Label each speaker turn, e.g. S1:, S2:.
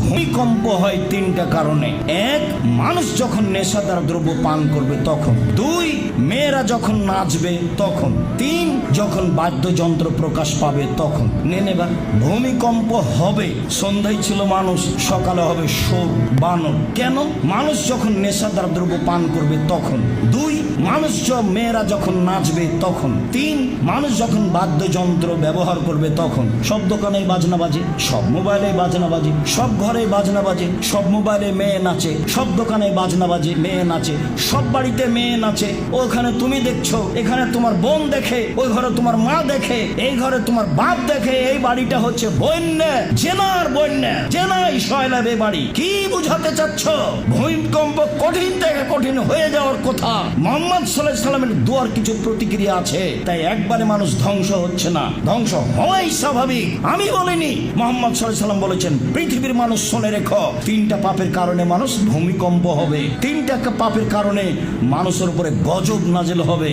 S1: ভূমিকম্প হয় তিনটা কারণে। এক, মানুষ যখন নেশাদার দ্রব্য পান করবে তখন। দুই, মেয়েরা যখন নাচবে তখন। তিন, যখন বাদ্যযন্ত্র প্রকাশ পাবে তখন। নেবা ভূমিকম্প হবে, সন্ধ্যায় ছিল মানুষ, সকালে হবে সোর বানর। কেন? মানুষ যখন নেশাদার দ্রব্য পান করবে তখন। দুই, মানুষ মেয়েরা যখন নাচবে তখন। তিন, মানুষ যখন বাদ্যযন্ত্র ব্যবহার করবে তখন। সব দোকানে বাজনা বাজে, সব মোবাইলে বাজনা বাজে, সব ঘরে বাজনা বাজে, সব মোবাইলে মেয়ে নাচে, সব দোকানে বাজনা বাজে, মেয়ে নাচে, সব বাড়িতে মেয়ে নাচে। ওখানে তুমি দেখছো, এখানে তোমার বোন দেখে, ওই ঘরে তোমার মা দেখে, এই ঘরে তোমার বাপ দেখে। এই বাড়িটা হচ্ছে বন্যা, জেনার বন্যা, জেনাই শয়লাবে বাড়ি। কি বুঝাতে চাচ্ছ? ভূমিকম্প কঠিন থেকে কঠিন হয়ে যাওয়ার কথা। মোহাম্মদ সাল্লাল্লাহু আলাইহি সাল্লামের দুয়ার কিছু প্রতিক্রিয়া আছে, তাই একবারে মানুষ ধ্বংস হচ্ছে না, ধ্বংস হওয়াই স্বাভাবিক। আমি বলিনি, মোহাম্মদ সাল্লাল্লাহু আলাইহি সাল্লাম বলেছেন পৃথিবীর মানুষ শুনে রেখো, তিনটা পাপের কারণে মানুষ ভূমিকম্প হবে, তিনটা পাপের কারণে মানুষের উপরে গজব নাজিল হবে।